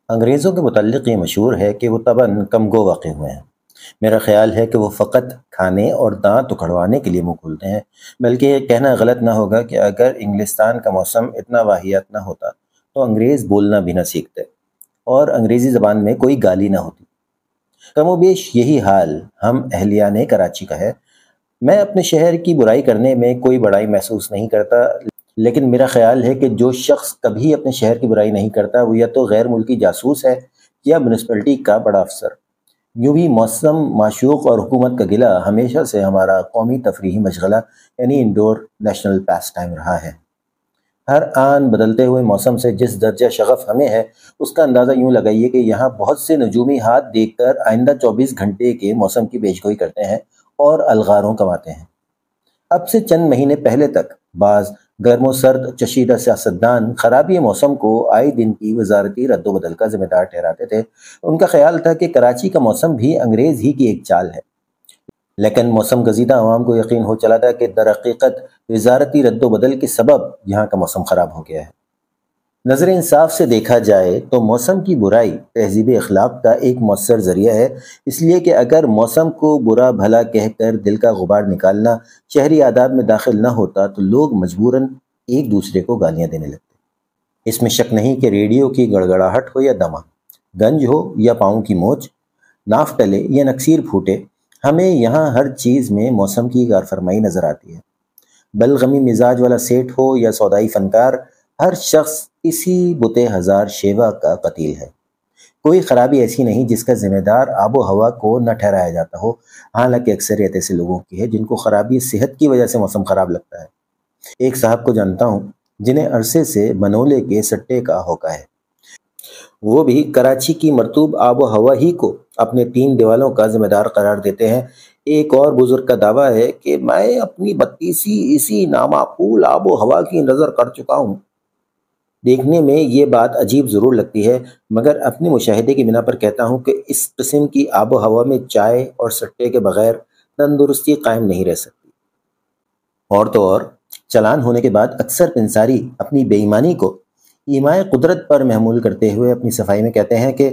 انگریزوں کے متعلق یہ مشہور ہے کہ وہ طبعاً کم گو واقع ہوئے ہیں۔ میرا خیال ہے کہ وہ فقط کھانے اور دانت اکھڑوانے کے لیے منہ کھولتے ہیں، بلکہ یہ کہنا غلط نہ ہوگا کہ اگر انگلستان کا موسم اتنا واہیات نہ ہوتا تو انگریز بولنا بھی نہ سیکھتے اور انگریزی زبان میں کوئی گالی نہ ہوتی۔ کم و بیش یہی حال ہم اہلیان کراچی کا ہے۔ میں اپنے شہر کی برائی کرنے میں کوئی بڑائی محسوس نہیں کرتا، لیکن میرا خیال ہے کہ جو شخص کبھی اپنے شہر کی برائی نہیں کرتا وہ یا تو غیر ملکی جاسوس ہے یا میونسپلٹی کا بڑا افسر۔ یوں بھی موسم، معشوق اور حکومت کا گلہ ہمیشہ سے ہمارا قومی تفریحی مشغلہ یعنی انڈور نیشنل پیس ٹائم رہا ہے۔ ہر آن بدلتے ہوئے موسم سے جس درجہ شغف ہمیں ہے اس کا اندازہ یوں لگائیے کہ یہاں بہت سے نجومی ہاتھ دیکھ کر آئندہ 24 گھنٹے کے موسم کی پیشگوئی کرتے ہیں اور الغاروں کماتے ہیں۔ اب سے چند مہینے پہلے تک بعض گرم و سرد چشیدہ سیاستدان خرابی موسم کو آئے دن کی وزارتی رد و بدل کا ذمہ دار ٹھہراتے تھے۔ ان کا خیال تھا کہ کراچی کا موسم بھی انگریز ہی کی ایک چال ہے، لیکن موسم گزیدہ عوام کو یقین ہو چلا تھا کہ در حقیقت وزارتی رد و بدل کے سبب یہاں کا موسم خراب ہو گیا ہے۔ نظر انصاف سے دیکھا جائے تو موسم کی برائی تہذیب اخلاق کا ایک مؤثر ذریعہ ہے، اس لیے کہ اگر موسم کو برا بھلا کہہ کر دل کا غبار نکالنا شہری آداب میں داخل نہ ہوتا تو لوگ مجبوراً ایک دوسرے کو گالیاں دینے لگتے۔ اس میں شک نہیں کہ ریڈیو کی گڑگڑاہٹ ہو یا دمہ، گنج ہو یا پاؤں کی موچ، ناف ٹلے یا نکسیر پھوٹے، ہمیں یہاں ہر چیز میں موسم کی غیر فرمائی نظر آتی ہے۔ بلغمی مزاج والا سیٹھ ہو یا سودائی فنکار، ہر شخص اسی بتے ہزار شیوا کا قتیل ہے۔ کوئی خرابی ایسی نہیں جس کا ذمہ دار آب و ہوا کو نہ ٹھہرایا جاتا ہو، حالانکہ اکثریت ایسے لوگوں کی ہے جن کو خرابی صحت کی وجہ سے موسم خراب لگتا ہے۔ ایک صاحب کو جانتا ہوں جنہیں عرصے سے منولے کے سٹے کا ہوکا ہے، وہ بھی کراچی کی مرطوب آب و ہوا ہی کو اپنے 3 دیوالوں کا ذمہ دار قرار دیتے ہیں۔ ایک اور بزرگ کا دعویٰ ہے کہ میں اپنی 32 اسی نامعقول آب و ہوا کی نظر کر چکا ہوں۔ دیکھنے میں یہ بات عجیب ضرور لگتی ہے، مگر اپنے مشاہدے کی بنا پر کہتا ہوں کہ اس قسم کی آب و ہوا میں چائے اور سٹے کے بغیر تندرستی قائم نہیں رہ سکتی۔ اور تو اور چالان ہونے کے بعد اکثر پنساری اپنی بے ایمانی کو ایمائے قدرت پر محمول کرتے ہوئے اپنی صفائی میں کہتے ہیں کہ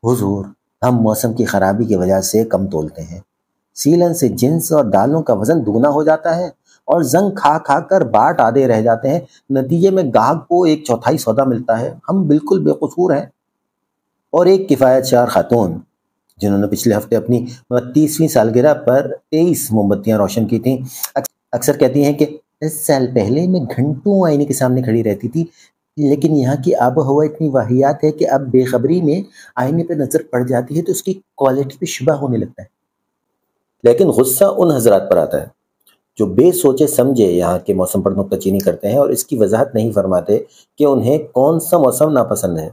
حضور ہم موسم کی خرابی کی وجہ سے کم تولتے ہیں، سیلن سے جنس اور دالوں کا وزن دگنا ہو جاتا ہے اور زنگ کھا کھا کر باٹ آدھے رہ جاتے ہیں، نتیجے میں گاہک کو 1/4 سودا ملتا ہے، ہم بالکل بے قصور ہیں۔ اور ایک کفایت شار خاتون جنہوں نے پچھلے ہفتے اپنی 32ویں سالگرہ پر 23 موم بتیاں روشن کی تھیں، اکثر کہتی ہیں کہ 10 سال پہلے میں گھنٹوں آئینے کے سامنے کھڑی رہتی تھی، لیکن یہاں کی آب و ہوا اتنی واہیات ہے کہ اب بے خبری میں آئینے پہ نظر پڑ جاتی ہے تو اس کی کوالٹی پہ شبہ ہونے لگتا ہے۔ لیکن غصہ ان حضرات پر آتا ہے جو بے سوچے سمجھے یہاں کے موسم پر نکتہ چینی کرتے ہیں اور اس کی وضاحت نہیں فرماتے کہ انہیں کون سا موسم ناپسند ہے۔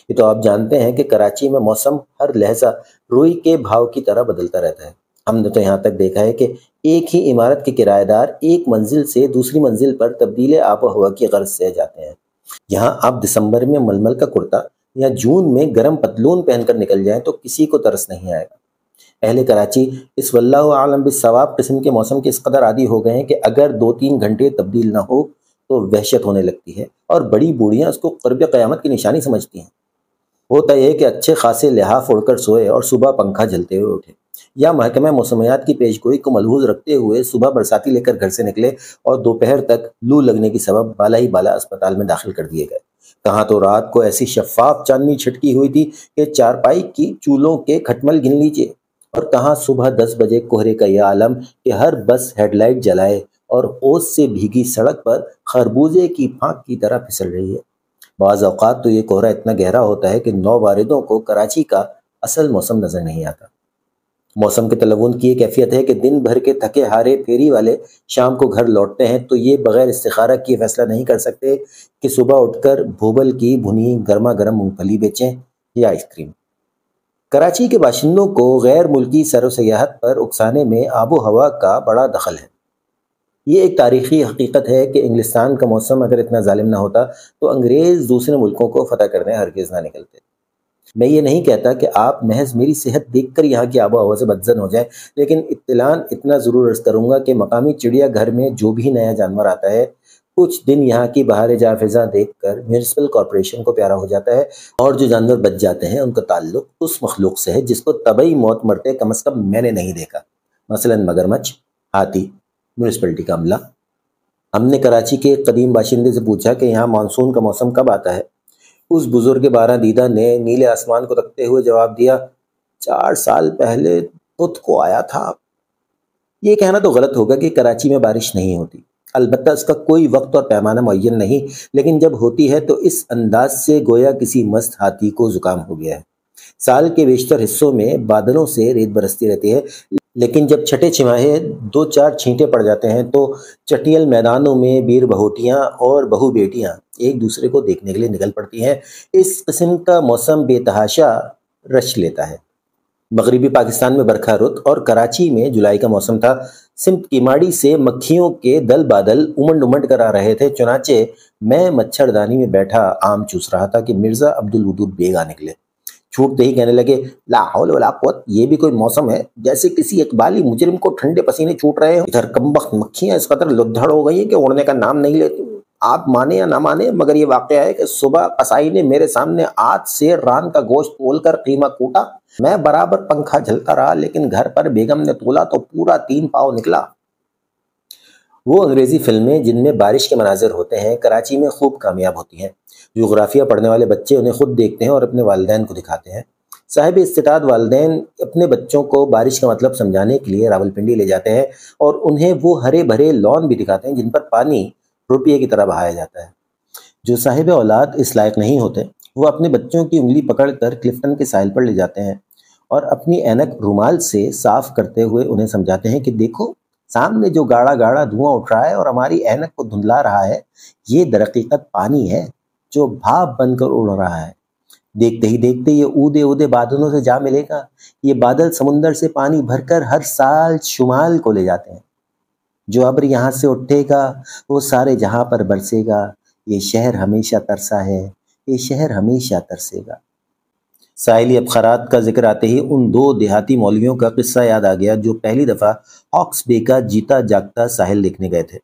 یہ تو آپ جانتے ہیں کہ کراچی میں موسم ہر لہجہ روئی کے بھاؤ کی طرح بدلتا رہتا ہے۔ ہم نے تو یہاں تک دیکھا ہے کہ ایک ہی عمارت کے کرایہ دار ایک منزل سے دوسری منزل پر تبدیل آب و ہوا کی غرض سے جاتے ہیں۔ یہاں آپ دسمبر میں ململ کا کرتا یا جون میں گرم پتلون پہن کر نکل جائیں تو کسی کو ترس نہیں آئے گا۔ اہل کراچی اس واللہ عالم بالصواب قسم کے موسم کے اس قدر عادی ہو گئے ہیں کہ اگر 2-3 گھنٹے تبدیل نہ ہو تو وحشت ہونے لگتی ہے اور بڑی بوڑھیاں اس کو قرب قیامت کی نشانی سمجھتی ہیں۔ ہوتا یہ کہ اچھے خاصے لحاف اوڑھ کر سوئے اور صبح پنکھا جلتے ہوئے اٹھے، یا محکمہ موسمیات کی پیشگوئی کو ملحوظ رکھتے ہوئے صبح برساتی لے کر گھر سے نکلے اور دوپہر تک لو لگنے کی سبب بالا ہی بالا اسپتال میں داخل کر دیے گئے۔ کہاں تو رات کو ایسی شفاف چاندنی چھٹکی ہوئی تھی کہ چارپائی کی چولوں کے کھٹمل گن لیجیے، اور کہاں صبح 10 بجے کوہرے کا یہ عالم کہ ہر بس ہیڈ لائٹ جلائے اور اوس سے بھیگی سڑک پر خربوزے کی پھانک کی طرح پھسل رہی ہے۔ بعض اوقات تو یہ کوہرا اتنا گہرا ہوتا ہے کہ نوباردوں کو کراچی کا اصل موسم نظر نہیں آتا۔ موسم کے تلون کی یہ کیفیت ہے کہ دن بھر کے تھکے ہارے پھیری والے شام کو گھر لوٹتے ہیں تو یہ بغیر استخارہ کیے فیصلہ نہیں کر سکتے کہ صبح اٹھ کر بھوبل کی بھنی گرما گرم مونگ پھلی بیچیں یا آئس کریم۔ کراچی کے باشندوں کو غیر ملکی سیر و سیاحت پر اکسانے میں آب و ہوا کا بڑا دخل ہے۔ یہ ایک تاریخی حقیقت ہے کہ انگلستان کا موسم اگر اتنا ظالم نہ ہوتا تو انگریز دوسرے ملکوں کو فتح کرنے ہرگز نہ نکلتے۔ میں یہ نہیں کہتا کہ آپ محض میری صحت دیکھ کر یہاں کی آب و ہوا سے بدظن ہو جائیں، لیکن اطلاعاً اتنا ضرور عرض کروں گا کہ مقامی چڑیا گھر میں جو بھی نیا جانور آتا ہے کچھ دن یہاں کی بہار جا فضا دیکھ کر میونسپل کارپوریشن کو پیارا ہو جاتا ہے، اور جو جانور بچ جاتے ہیں ان کا تعلق اس مخلوق سے ہے جس کو طبعی موت مرتے کم از کم میں نے نہیں دیکھا، مثلا مگرمچھ، ہاتھی، میونسپلٹی کا عملہ۔ ہم نے کراچی کے ایک قدیم باشندے سے پوچھا کہ یہاں مانسون کا موسم کب آتا ہے۔ اس بزرگ بارہ دیدہ نے نیلے آسمان کو تکتے ہوئے جواب دیا، 4 سال پہلے بدھ کو آیا تھا۔ یہ کہنا تو غلط ہوگا کہ کراچی میں بارش نہیں ہوتی، البتہ اس کا کوئی وقت اور پیمانہ معین نہیں، لیکن جب ہوتی ہے تو اس انداز سے گویا کسی مست ہاتھی کو زکام ہو گیا ہے۔ سال کے بیشتر حصوں میں بادلوں سے ریت برستی رہتی ہے، لیکن جب چھٹے چھماہے 2-4 چھینٹے پڑ جاتے ہیں تو چٹیل میدانوں میں بیر بہوٹیاں اور بہو بیٹیاں ایک دوسرے کو دیکھنے کے لیے نکل پڑتی ہیں۔ اس قسم کا موسم بے تحاشا رچ لیتا ہے۔ مغربی پاکستان میں برکھا رت اور کراچی میں جولائی کا موسم تھا۔ سمت کی ماڑی سے مکھیوں کے دل بادل امنڈ امنڈ کر آ رہے تھے، چنانچہ میں مچھردانی میں بیٹھا آم چوس رہا تھا کہ مرزا عبدالودود بیگ آ نکلے۔ چھوٹتے ہی کہنے لگے، لا حول ولا قوت، یہ بھی کوئی موسم ہے؟ جیسے کسی اقبالی مجرم کو ٹھنڈے پسینے چھوٹ رہے ہوں۔ ادھر کمبخت مکھیاں اس قدر لدھڑ ہو گئی ہیں کہ اڑنے کا نام نہیں لیتی۔ آپ مانے یا نہ مانے، مگر یہ واقعہ ہے کہ صبح قصائی نے میرے سامنے آج سے ران کا گوشت تول کر قیمہ کوٹا۔ میں برابر پنکھا جھلتا رہا، لیکن گھر پر بیگم نے تولا تو پورا 3 پاؤ نکلا۔ وہ انگریزی فلمیں جن میں بارش کے مناظر ہوتے ہیں کراچی میں خوب کامیاب ہوتی ہیں۔ جغرافیہ پڑھنے والے بچے انہیں خود دیکھتے ہیں اور اپنے والدین کو دکھاتے ہیں۔ صاحب استطاعت والدین اپنے بچوں کو بارش کا مطلب سمجھانے کے لیے راولپنڈی لے جاتے ہیں اور انہیں وہ ہرے بھرے لان بھی دکھاتے ہیں جن پر پانی روپیے کی طرح بہایا جاتا ہے۔ جو صاحب اولاد اس لائق نہیں ہوتے وہ اپنے بچوں کی انگلی پکڑ کر کلفٹن کے ساحل پر لے جاتے ہیں اور اپنی اینک رومال سے صاف کرتے ہوئے انہیں سمجھاتے ہیں کہ دیکھو سامنے جو گاڑا گاڑا دھواں اٹھ رہا ہے اور ہماری اینک کو دھندلا رہا ہے، یہ درحقیقت پانی ہے جو بھاپ بن کر اڑ رہا ہے۔ دیکھتے ہی دیکھتے یہ اودے اودے بادلوں سے جا ملے گا۔ یہ بادل سمندر سے پانی بھر کر ہر سال شمال کو لے جاتے ہیں۔ جو ابر یہاں سے اٹھے گا وہ سارے جہاں پر برسے گا۔ یہ شہر ہمیشہ ترسا ہے، یہ شہر ہمیشہ ترسے گا۔ ساحلی ابخارات کا ذکر آتے ہی ان 2 دیہاتی مولویوں کا قصہ یاد آ گیا جو پہلی دفعہ ہاکس بے کا جیتا جاگتا ساحل دیکھنے گئے تھے۔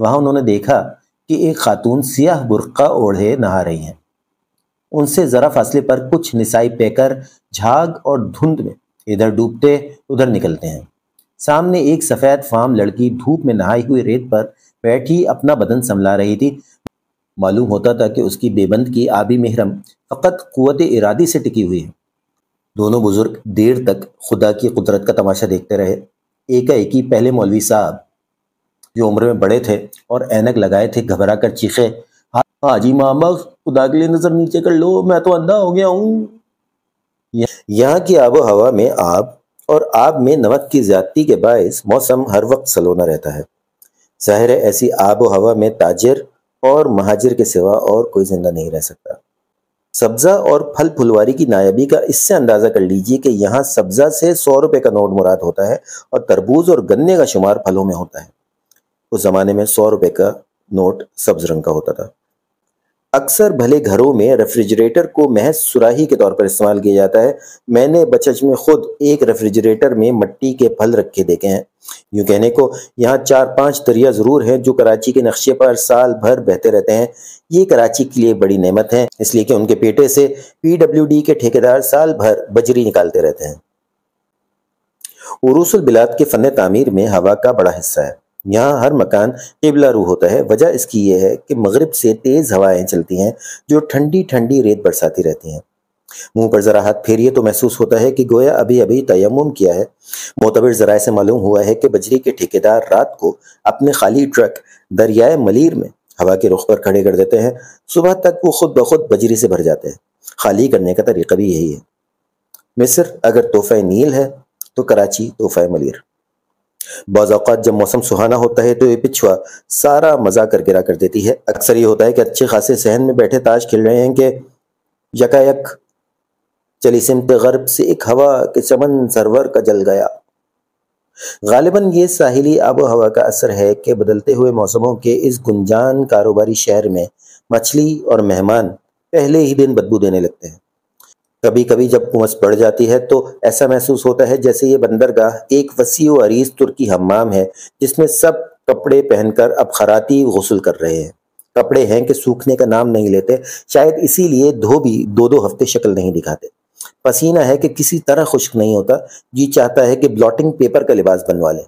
وہاں انہوں نے دیکھا کہ ایک خاتون سیاہ برقع اوڑھے نہا رہی ہیں۔ ان سے ذرا فاصلے پر کچھ نسائی پیکر جھاگ اور دھند میں ادھر ڈوبتے ادھر نکلتے ہیں۔ سامنے ایک سفید فام لڑکی دھوپ میں نہائی ہوئی ریت پر بیٹھی اپنا بدن سنبھلا رہی تھی۔ معلوم ہوتا تھا کہ اس کی بے بند کی آبی محرم فقط قوت ارادی سے ٹکی ہوئی ہے۔ دونوں بزرگ دیر تک خدا کی قدرت کا تماشا دیکھتے رہے۔ ایک پہلے مولوی صاحب جو عمر میں بڑے تھے اور اینک لگائے تھے گھبرا کر چیخے، حاجی ماما خدا کے لیے نظر نیچے کر لو، میں تو اندھا ہو گیا ہوں۔ یہاں کی آب و ہوا میں آب اور آب میں نمک کی زیادتی کے باعث موسم ہر وقت سلونا رہتا ہے۔ ظاہر ہے ایسی آب و ہوا میں تاجر اور مہاجر کے سوا اور کوئی زندہ نہیں رہ سکتا۔ سبزہ اور پھل پھلواری کی نایابی کا اس سے اندازہ کر لیجئے کہ یہاں سبزہ سے 100 روپے کا نوٹ مراد ہوتا ہے اور تربوز اور گنے کا شمار پھلوں میں ہوتا ہے۔ اس زمانے میں 100 روپے کا نوٹ سبز رنگ کا ہوتا تھا۔ اکثر بھلے گھروں میں ریفریجریٹر کو محض سراہی کے طور پر استعمال کیا جاتا ہے۔ میں نے بچچ میں خود ایک ریفریجریٹر میں مٹی کے پھل رکھے دیکھے ہیں۔ یوں کہنے کو یہاں 4-5 دریا ضرور ہیں جو کراچی کے نقشے پر سال بھر بہتے رہتے ہیں۔ یہ کراچی کے لیے بڑی نعمت ہے، اس لیے کہ ان کے پیٹے سے PWD کے ٹھیکیدار سال بھر بجری نکالتے رہتے ہیں۔ عروس البلاد کے فن تعمیر میں ہوا کا بڑا حصہ ہے۔ یہاں ہر مکان قبلہ رو ہوتا ہے۔ وجہ اس کی یہ ہے کہ مغرب سے تیز ہوائیں چلتی ہیں جو ٹھنڈی ٹھنڈی ریت برساتی رہتی ہیں۔ منہ پر ذرا ہاتھ پھیریے تو محسوس ہوتا ہے کہ گویا ابھی ابھی تیمم کیا ہے۔ معتبر ذرائع سے معلوم ہوا ہے کہ بجری کے ٹھیکیدار رات کو اپنے خالی ٹرک دریائے ملیر میں ہوا کے رخ پر کھڑے کر دیتے ہیں۔ صبح تک وہ خود بخود بجری سے بھر جاتے ہیں۔ خالی کرنے کا طریقہ بھی یہی ہے۔ مصر اگر تحفہ نیل ہے تو کراچی تحفہ ملیر۔ بعض اوقات جب موسم سہانا ہوتا ہے تو یہ پچھوا سارا مزہ کر گرا کر دیتی ہے۔ اکثر یہ ہوتا ہے کہ اچھے خاصے صحن میں بیٹھے تاش کھیل رہے ہیں کہ یکایک چلی سمت غرب سے ایک ہوا کہ چمن سرور کا جل گیا۔ غالباً یہ ساحلی آب و ہوا کا اثر ہے کہ بدلتے ہوئے موسموں کے اس گنجان کاروباری شہر میں مچھلی اور مہمان پہلے ہی دن بدبو دینے لگتے ہیں۔ کبھی کبھی جب امس بڑھ جاتی ہے تو ایسا محسوس ہوتا ہے جیسے یہ بندرگاہ ایک وسیع و عریض ترکی حمام ہے جس میں سب کپڑے پہن کر اب خراتی غسل کر رہے ہیں۔ کپڑے ہیں کہ سوکھنے کا نام نہیں لیتے، شاید اسی لیے دھو بھی 2 ہفتے شکل نہیں دکھاتے۔ پسینہ ہے کہ کسی طرح خشک نہیں ہوتا، جی چاہتا ہے کہ بلاٹنگ پیپر کا لباس بنوا لیں۔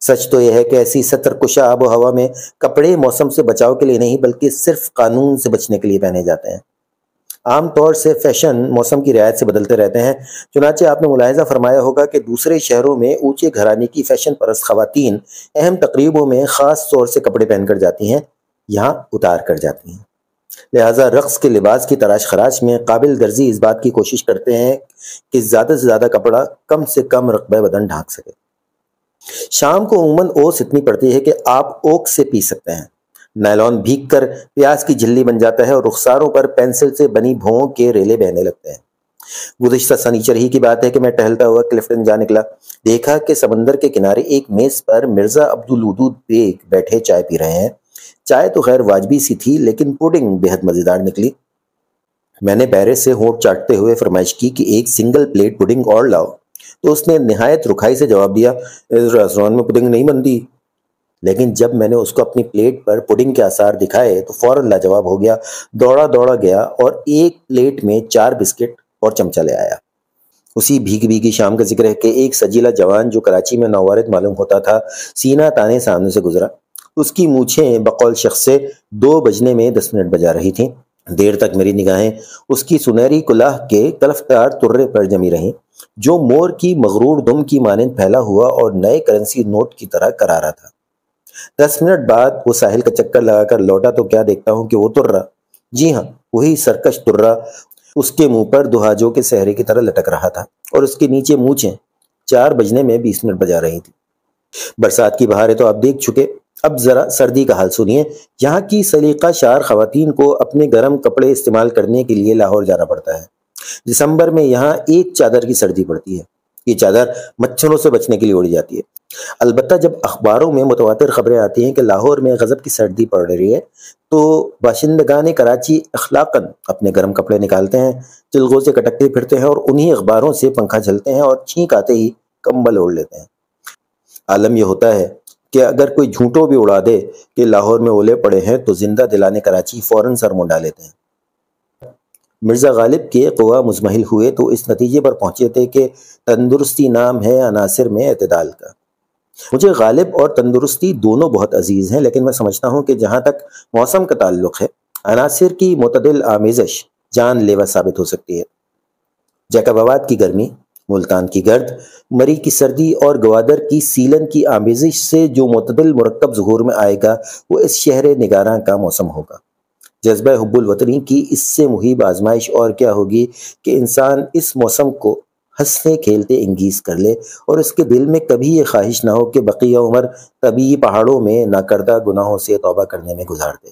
سچ تو یہ ہے کہ ایسی ستر کشا آب و ہوا میں کپڑے موسم سے بچاؤ کے لیے نہیں بلکہ صرف قانون سے بچنے کے لیے پہنے جاتے ہیں۔ عام طور سے فیشن موسم کی رعایت سے بدلتے رہتے ہیں، چنانچہ آپ نے ملاحظہ فرمایا ہوگا کہ دوسرے شہروں میں اونچے گھرانے کی فیشن پرست خواتین اہم تقریبوں میں خاص طور سے کپڑے پہن کر جاتی ہیں، یہاں اتار کر جاتی ہیں۔ لہٰذا رقص کے لباس کی تراش خراش میں قابل درزی اس بات کی کوشش کرتے ہیں کہ زیادہ سے زیادہ کپڑا کم سے کم رقبہ بدن ڈھانک سکے۔ شام کو عموماً اوس اتنی پڑتی ہے کہ آپ اوک سے پی سکتے ہیں۔ نائلون بھیگ کر پیاز کی جھلی بن جاتا ہے اور رخساروں پر پینسل سے بنی بھوؤں کے ریلے بہنے لگتے ہیں۔ گزشتہ سنیچر ہی کی بات ہے کہ میں ٹہلتا ہوا کلفٹن جا نکلا، دیکھا کہ سمندر کے کنارے ایک میز پر مرزا عبدالودود بیگ بیٹھے چائے پی رہے ہیں۔ چائے تو خیر واجبی سی تھی، لیکن پوڈنگ بہت مزیدار نکلی۔ میں نے پیرے سے ہونٹ چاٹتے ہوئے فرمائش کی کہ ایک سنگل پلیٹ پوڈنگ اور لاؤ، تو اس نے نہایت رکھائی سے جواب دیا، اس ریسٹورانٹ میں پوڈنگ نہیں بنتی۔ لیکن جب میں نے اس کو اپنی پلیٹ پر پوڈنگ کے آثار دکھائے تو فوراً لاجواب ہو گیا، دوڑا گیا اور ایک پلیٹ میں 4 بسکٹ اور چمچہ لے آیا۔ اسی بھیگی شام کا ذکر ہے کہ ایک سجیلا جوان جو کراچی میں نووارد معلوم ہوتا تھا سینہ تانے سامنے سے گزرا۔ اس کی مونچھیں بقول شخص سے 2 بجنے میں 10 منٹ بجا رہی تھیں۔ دیر تک میری نگاہیں اس کی سنہری کلاه کے کلفدار ترے پر جمی رہیں جو مور کی مغرور دم کی مانند پھیلا ہوا اور نئے کرنسی نوٹ کی طرح کرارا تھا۔ 10 منٹ بعد وہ ساحل کا چکر لگا کر لوٹا تو کیا دیکھتا ہوں کہ وہ ترا، جی ہاں وہی سرکش ترا، اس کے منہ پر دہاجوں کے سہرے کی طرح لٹک رہا تھا اور اس کے نیچے مونچھیں 4 بجنے میں 20 منٹ بجا رہی تھی۔ برسات کی بہار ہے تو آپ دیکھ چکے، اب ذرا سردی کا حال سنیے۔ یہاں کی سلیقہ شار خواتین کو اپنے گرم کپڑے استعمال کرنے کے لیے لاہور جانا پڑتا ہے۔ دسمبر میں یہاں ایک چادر کی سردی پڑتی ہے، یہ چادر مچھروں سے بچنے کے لیے اوڑھی جاتی ہے۔ البتہ جب اخباروں میں متواتر خبریں آتی ہیں کہ لاہور میں غضب کی سردی پڑ رہی ہے تو باشندگان کراچی اخلاقاً اپنے گرم کپڑے نکالتے ہیں، چلغوں سے کٹکتے پھرتے ہیں اور انہی اخباروں سے پنکھا جھلتے ہیں اور چھینک آتے ہی کمبل اوڑھ لیتے ہیں۔ عالم یہ ہوتا ہے کہ اگر کوئی جھوٹوں بھی اڑا دے کہ لاہور میں اولے پڑے ہیں تو زندہ دلانے کراچی فوراً سر منڈا لیتے ہیں۔ مرزا غالب کے قوا مزمحل ہوئے تو اس نتیجے پر پہنچے تھے کہ تندرستی نام ہے عناصر میں اعتدال کا۔ مجھے غالب اور تندرستی دونوں بہت عزیز ہیں، لیکن میں سمجھتا ہوں کہ جہاں تک موسم کا تعلق ہے عناصر کی معتدل آمیزش جان لیوا ثابت ہو سکتی ہے۔ جیکب آباد کی گرمی، ملتان کی گرد، مری کی سردی اور گوادر کی سیلن کی آمیزش سے جو معتدل مرکب ظہور میں آئے گا وہ اس شہر نگاراں کا موسم ہوگا۔ جذبہ حب الوطنی کی اس سے محیب آزمائش اور کیا ہوگی کہ انسان اس موسم کو ہنستے کھیلتے انگیز کر لے اور اس کے دل میں کبھی یہ خواہش نہ ہو کہ بقیہ عمر طبیعی پہاڑوں میں ناکردہ گناہوں سے توبہ کرنے میں گزار دے۔